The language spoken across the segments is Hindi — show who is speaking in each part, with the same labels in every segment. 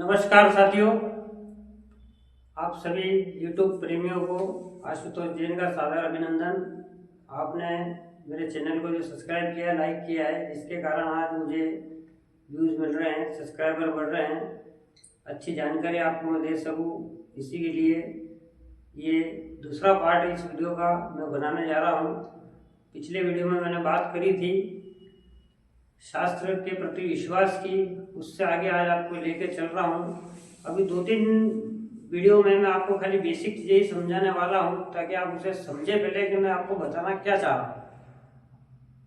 Speaker 1: नमस्कार साथियों, आप सभी YouTube प्रेमियों को आशुतोष जैन का सादर अभिनंदन। आपने मेरे चैनल को जो सब्सक्राइब किया, लाइक किया है, इसके कारण आज मुझे व्यूज़ मिल रहे हैं, सब्सक्राइबर बढ़ रहे हैं, अच्छी जानकारी आपको मैं दे सकूं। इसी के लिए ये दूसरा पार्ट इस वीडियो का मैं बनाने जा रहा हूँ। पिछले वीडियो में मैंने बात करी थी शास्त्र के प्रति विश्वास की, उससे आगे आज आपको लेके चल रहा हूँ। अभी 2-3 वीडियो में मैं आपको खाली बेसिक चीज़ें ही समझाने वाला हूँ ताकि आप उसे समझे पहले कि मैं आपको बताना क्या चाह रहा हूँ।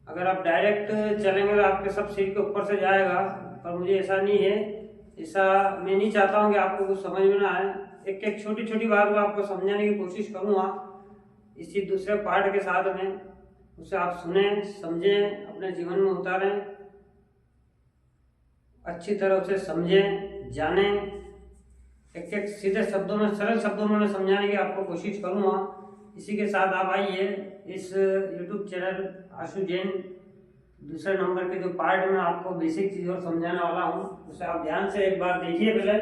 Speaker 1: अगर आप डायरेक्ट चलेंगे तो आपके सब सिर के ऊपर से जाएगा, पर मुझे ऐसा नहीं है। ऐसा मैं नहीं चाहता हूँ कि आपको कुछ समझ में ना आए। एक एक छोटी छोटी बात को आपको समझाने की कोशिश करूँगा इसी दूसरे पार्ट के साथ में। उसे आप सुने, समझें, अपने जीवन में उतारें, अच्छी तरह से समझें, जानें। एक एक सीधे शब्दों में, सरल शब्दों में मैं समझाने की आपको कोशिश करूँगा। इसी के साथ आप आइए इस YouTube चैनल आशु जैन दूसरे नंबर के जो पार्ट में आपको बेसिक चीज़ और समझाने वाला हूँ, उसे आप ध्यान से एक बार देखिए पहले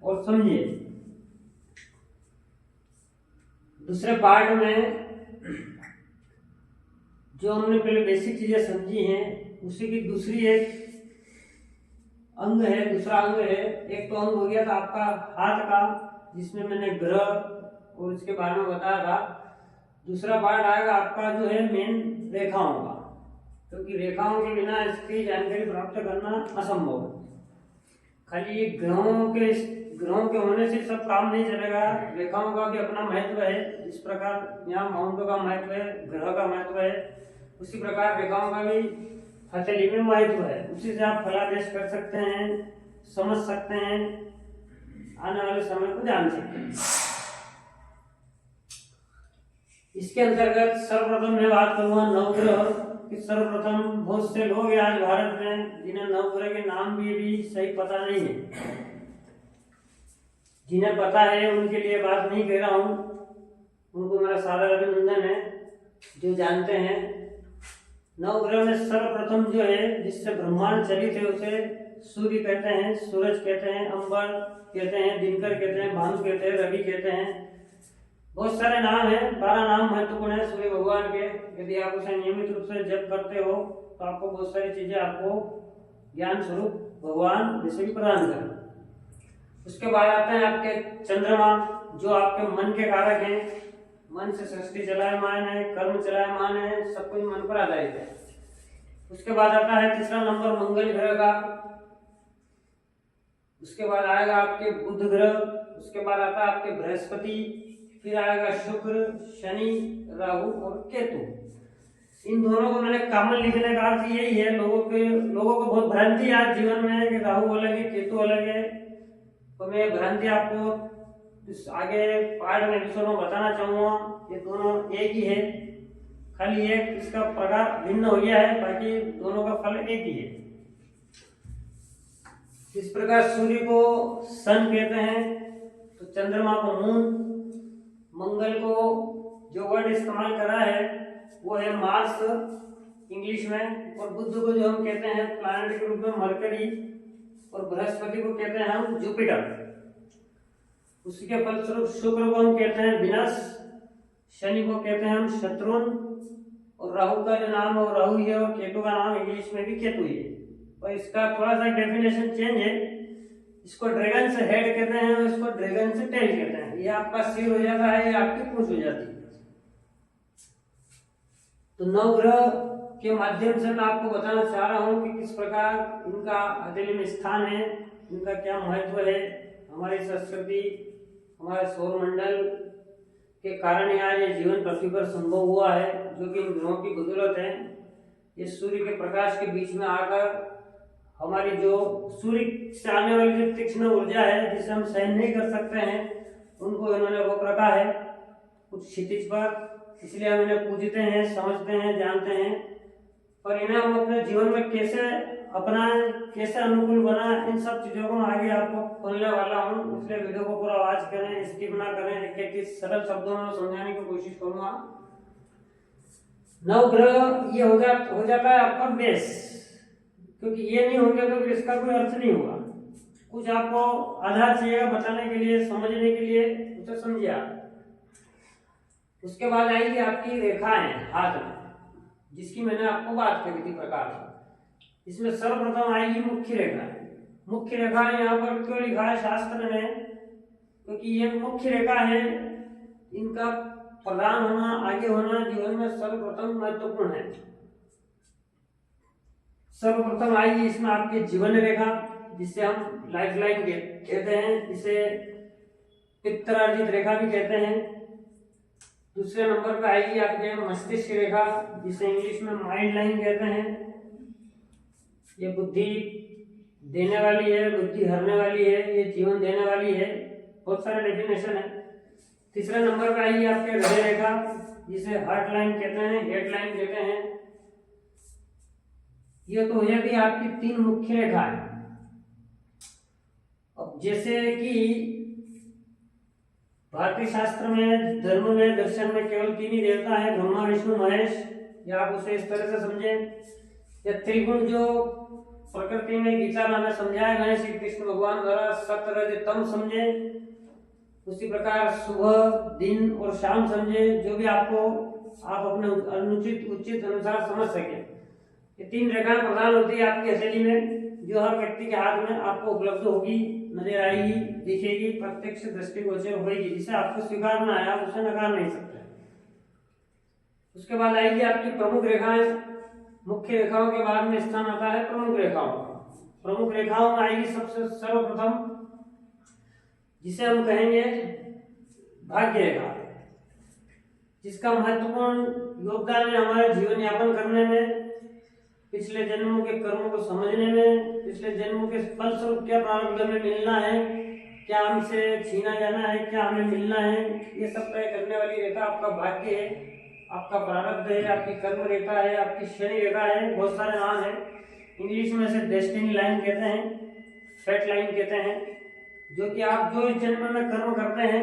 Speaker 1: और समझिए। दूसरे पार्ट में जो हमने पहले बेसिक चीज़ें समझी हैं, उसी की दूसरी एक अंग है, दूसरा अंग है। एक तो अंग हो गया था आपका हाथ का, जिसमें मैंने ग्रह और इसके बारे में बताया था। दूसरा पार्ट आएगा आपका जो है मेन रेखाओं का, क्योंकि रेखाओं के बिना इसकी जानकारी प्राप्त करना असंभव है। खाली ये ग्रहों के होने से सब काम नहीं चलेगा। रेखाओं का भी अपना महत्व है। जिस प्रकार यहाँ माउंटों का महत्व है, ग्रह का महत्व है, उसी प्रकार रेखाओं का भी हथेली में महत्व है। उसी से आप फलादेश कर सकते हैं, समझ सकते हैं, आने वाले समय को जान सकते हैं। इसके अंतर्गत सर्वप्रथम मैं बात करूंगा नवग्रह कि सर्वप्रथम बहुत से लोग हैं आज भारत में जिन्हें नवग्रह के नाम भी सही पता नहीं है। जिन्हें पता है उनके लिए बात नहीं कह रहा हूं, उनको मेरा सादर अभिनंदन है जो जानते हैं। नवग्रह में सर्वप्रथम जो है जिससे ब्रह्मांड चलित है उसे सूर्य कहते हैं, सूरज कहते हैं, अंबर कहते हैं, दिनकर कहते हैं, भानु कहते हैं, रवि कहते हैं। बहुत सारे नाम हैं, 12 नाम महत्वपूर्ण है सूर्य भगवान के। यदि आप उसे नियमित रूप से जप करते हो तो आपको बहुत सारी चीजें आपको ज्ञान स्वरूप भगवान जैसे भी प्रदान करें। उसके बाद आते हैं आपके चंद्रमा, जो आपके मन के कारक हैं। मन से सृष्टि चलायमान है, कर्म चलायमान है, सब कुछ मन पर आधारित है। उसके बाद आता है तीसरा नंबर मंगल ग्रह का। उसके बाद आएगा आपके बुध ग्रह। उसके बाद आता है आपके बृहस्पति, फिर आएगा शुक्र, शनि, राहु और केतु। इन दोनों को मैंने कॉमन लिखने का अर्थ यही है, लोगों को बहुत भ्रांति आज जीवन में है कि राहु अलग है, केतु अलग है। तो मैं भ्रांति आपको इस आगे पार्ट में एपिसोड में बताना चाहूंगा। ये दोनों एक ही है, खाली एक इसका प्रकार भिन्न हो गया है, बाकी दोनों का फल एक ही है। इस प्रकार सूर्य को सन कहते हैं, तो चंद्रमा को मून, मंगल को जो वर्ड इस्तेमाल करा है वो है मार्स इंग्लिश में, और बुध को जो हम कहते हैं प्लैनेट के रूप में मरकरी, और बृहस्पति को कहते हैं हम जुपिटर। उसके फलस्वरूप शुक्र को हम कहते हैं विनस, शनि को कहते हैं हम शत्रुन, और राहु का जो नाम है वो राहु है, और केतु का नाम इंग्लिश में भी केतु है। और इसका थोड़ा सा डेफिनेशन चेंज है, इसको ड्रैगन से हेड कहते हैं और इसको ड्रैगन से टेल कहते हैं। ये आपका सिर हो जाता है, ये आपकी पूंछ हो जाती है। तो नवग्रह के माध्यम से मैं आपको बताना चाह रहा हूँ कि किस प्रकार इनका हथेली में स्थान है, इनका क्या महत्व है। हमारी संस्कृति, हमारे सौरमंडल के कारण यहाँ ये जीवन पृथ्वी पर संभव हुआ है, जो कि इन ग्रहों की बदौलत है। ये सूर्य के प्रकाश के बीच में आकर हमारी जो सूर्य से आने वाली जो तीक्ष्ण ऊर्जा है जिसे हम सहन नहीं कर सकते हैं, उनको इन्होंने रोक रखा है कुछ क्षितिज पर। इसलिए हम इन्हें पूजते हैं, समझते हैं, जानते हैं, पर इन्हें हम अपने जीवन में कैसे अपनाएं, कैसे अनुकूल बनाएं, इन सब चीजों को आगे आपको बोलने वाला हूँ। इसलिए वीडियो को पूरा वॉच करें, स्किप ना करें, एक एक सरल शब्दों में समझाने की कोशिश करूंगा। नवग्रह ये हो जाता है आपका बेस, क्योंकि ये नहीं होगा तो फिर इसका कोई अर्थ नहीं होगा। कुछ आपको आधार चाहिएगा बताने के लिए, समझने के लिए, उसे समझिए आप। उसके बाद आएगी आपकी रेखाएं हाथ में, जिसकी मैंने आपको बात करी थी प्रकार से। इसमें सर्वप्रथम आएगी मुख्य रेखा। मुख्य रेखा यहाँ पर क्यों लिखा है शास्त्र में, क्योंकि ये मुख्य रेखा है, इनका प्रधान होना, आगे होना जीवन में सर्वप्रथम महत्वपूर्ण है। सर्वप्रथम आएगी इसमें आपकी जीवन रेखा, जिसे हम लाइफ लाइन कहते हैं, इसे पित्तरार्जित रेखा भी कहते हैं। दूसरे नंबर पर आएगी आपके मस्तिष्क रेखा, जिसे इंग्लिश में माइंड लाइन कहते हैं। ये बुद्धि देने वाली है, बुद्धि हरने वाली है, ये जीवन देने वाली है, बहुत सारे डेफिनेशन है। तीसरे नंबर पर आएगी आपके हृदय रेखा, जिसे हार्ट लाइन कहते हैं, हेड लाइन कहते हैं। ये तो हो जाती है आपकी 3 मुख्य रेखाएं। अब जैसे कि भारतीय शास्त्र में, धर्म में, दर्शन में केवल 3 ही देवता है, ब्रह्मा विष्णु महेश, या आप उसे इस तरह से समझें। या त्रिगुण जो प्रकृति में गीता में समझाए गए श्री कृष्ण भगवान द्वारा, सत्य रज तम समझे। उसी प्रकार सुबह, दिन और शाम समझे, जो भी आपको आप अपने अनुचित उचित अनुसार समझ सके। ये 3 रेखाएं प्रदान होती है आपकी हथेली में, जो हर व्यक्ति के हाथ में आपको उपलब्ध होगी, नजर आएगी, दिखेगी, प्रत्यक्ष दृष्टिगोचर होगी। जिसे आपको स्वीकार ना आया, उसे नकार नहीं सकते। उसके बाद आएगी आपकी प्रमुख रेखाएं। मुख्य रेखाओं के बाद में स्थान आता है प्रमुख रेखाओं। प्रमुख रेखाओं में आएगी सबसे सर्वप्रथम, जिसे हम कहेंगे भाग्य रेखा, जिसका महत्वपूर्ण योगदान है हमारे जीवन यापन करने में, पिछले जन्मों के कर्मों को समझने में, पिछले जन्मों के फलस्वरूप क्या प्रारब्ध में मिलना है, क्या हमसे छीना जाना है, क्या हमें मिलना है, ये सब तय करने वाली रेखा आपका भाग्य है, आपका प्रारब्ध है, आपकी कर्म रेखा है, आपकी शनि रेखा है, बहुत सारे नाम है। इंग्लिश में से डेस्टिनी लाइन कहते हैं, फेट लाइन कहते हैं, जो कि आप जो इस जन्म में कर्म करते हैं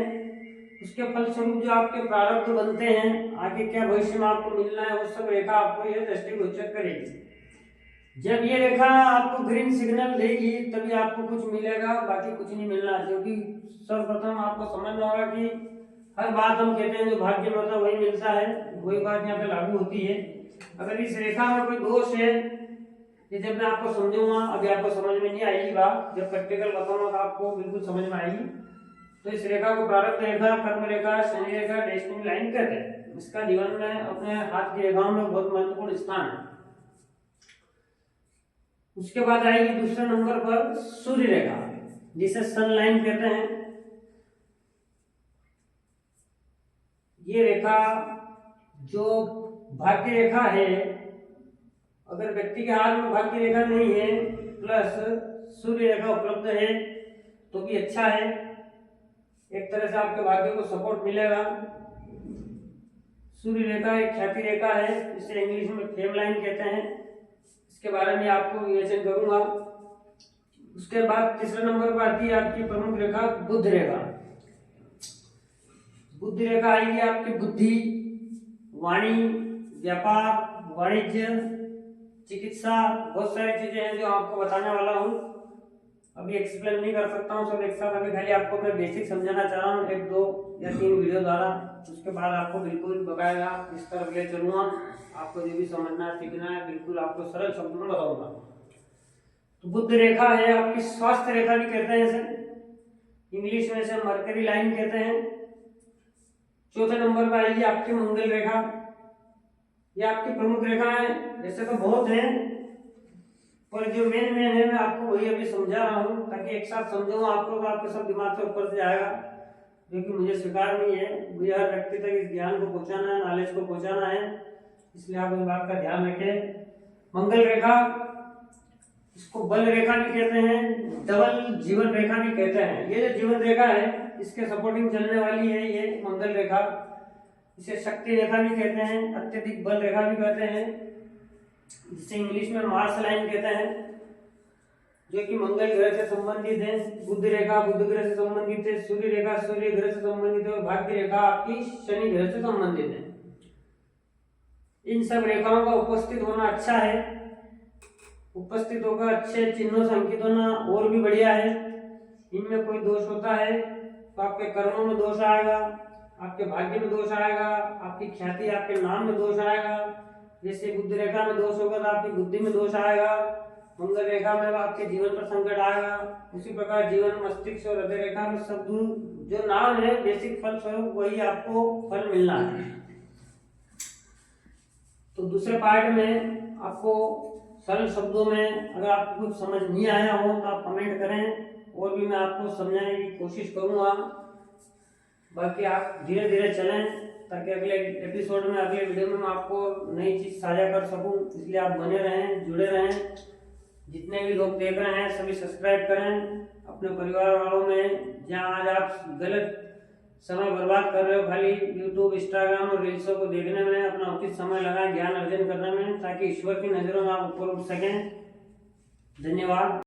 Speaker 1: उसके फलस्वरूप जो आपके प्रारब्ध बनते हैं, आगे क्या भविष्य में आपको मिलना है, वो सब रेखा आपको ये दृष्टिगोचर करेगी। जब ये रेखा आपको ग्रीन सिग्नल देगी तभी आपको कुछ मिलेगा, बाकी कुछ नहीं मिलना। क्योंकि सर्वप्रथम आपको समझना होगा कि हर बात हम कहते हैं जो भाग्य में होता है वही मिलता है, वही बात यहाँ पे लागू होती है। अगर इस रेखा में कोई दोष है, ये जब मैं आपको समझूंगा, अभी आपको समझ में नहीं आएगी बात, जब प्रैक्टिकल बताऊंगा तो आपको बिल्कुल समझ में आएगी। तो इस रेखा को प्रारब्ध रेखा, कर्म रेखा, शनि रेखा, डेस्टिनी लाइन कहते हैं। इसका जीवन में अपने हाथ की रेखाओं में बहुत महत्वपूर्ण स्थान है। उसके बाद आएगी दूसरे नंबर पर सूर्य रेखा, जिसे सन लाइन कहते हैं। ये रेखा जो भाग्य रेखा है, अगर व्यक्ति के हाथ में भाग्य रेखा नहीं है प्लस सूर्य रेखा उपलब्ध है तो भी अच्छा है, एक तरह से आपके भाग्य को सपोर्ट मिलेगा। सूर्य रेखा एक ख्याति रेखा है, इसे इंग्लिश में फेम लाइन कहते हैं। इसके बारे में आपको विवेचन करूंगा। उसके बाद तीसरे नंबर पर आती है आपकी प्रमुख रेखा बुध रेखा। बुध रेखा आएगी आपकी बुद्धि, वाणी, व्यापार, वाणिज्य, चिकित्सा, बहुत सारी चीजें हैं जो आपको बताने वाला हूँ। अभी एक्सप्लेन नहीं कर सकता हूँ सब एक साथ, अभी खाली आपको मैं बेसिक समझाना चाह रहा हूँ 1, 2 या 3 वीडियो द्वारा। उसके बाद आपको बिल्कुल बकायदा इस तरफ ले चलूंगा, आपको जो भी समझना सीखना है बिल्कुल आपको सरल शब्दों में बताऊंगा। तो बुध रेखा है आपकी स्वास्थ्य रेखा भी कहते हैं इसे, इंग्लिश में इसे मरकरी लाइन कहते हैं। चौथे नंबर पर आएगी आपकी मंगल रेखा। ये आपकी प्रमुख रेखा है, वैसे तो बहुत है पर जो मेन है मैं आपको वही अभी समझा रहा हूँ, ताकि एक साथ समझाऊँ आपको तो आपके सब दिमाग से ऊपर से जाएगा, जो कि मुझे स्वीकार नहीं है। मुझे हर व्यक्ति तक इस ज्ञान को पहुंचाना है, नॉलेज को पहुंचाना है, इसलिए आप इस बात का ध्यान रखें। मंगल रेखा, इसको बल रेखा भी कहते हैं, डबल जीवन रेखा भी कहते हैं। ये जो जीवन रेखा है इसके सपोर्टिंग चलने वाली है ये मंगल रेखा। इसे शक्ति रेखा भी कहते हैं, अत्यधिक बल रेखा भी कहते हैं, जिसे इंग्लिश में मार्स लाइन कहते हैं, जो कि मंगल ग्रह से संबंधित है। बुध रेखा बुध ग्रह से संबंधित है, सूर्य रेखा सूर्य ग्रह से संबंधित है और भाग्य रेखा आपकी शनि ग्रह से संबंधित है। इन सब रेखाओं का उपस्थित होना अच्छा है, उपस्थित होकर अच्छे चिन्हों से अंकित होना और भी बढ़िया है। इनमें कोई दोष होता है तो आपके कर्मों में दोष आएगा, आपके भाग्य में दोष आएगा, आपकी ख्याति, आपके नाम में दोष आएगा। जैसे बुद्धि रेखा में दोष होगा तो आपकी बुद्धि में दोष आएगा, मंगल रेखा में आपके जीवन पर संकट आएगा। उसी प्रकार जीवन, मस्तिष्क और हृदय रेखा में सब जो नाम है बेसिक फल स्वरूप वही आपको फल मिलना है। तो दूसरे पार्ट में आपको सरल शब्दों में अगर आपको कुछ समझ नहीं आया हो तो आप कमेंट करें और भी मैं आपको समझाने की कोशिश करूंगा। बाकी आप धीरे धीरे चलें ताकि अगले एपिसोड में, अगले वीडियो में मैं आपको नई चीज साझा कर सकूं। इसलिए आप बने रहें, जुड़े रहें। जितने भी लोग देख रहे हैं सभी सब्सक्राइब करें अपने परिवार वालों में। जहां आज आप गलत समय बर्बाद कर रहे हो खाली यूट्यूब, इंस्टाग्राम और रील्सों को देखने में, अपना उचित समय लगाएं ज्ञान अर्जन करने में, ताकि ईश्वर की नजरों में आप ऊपर उठ सकें। धन्यवाद।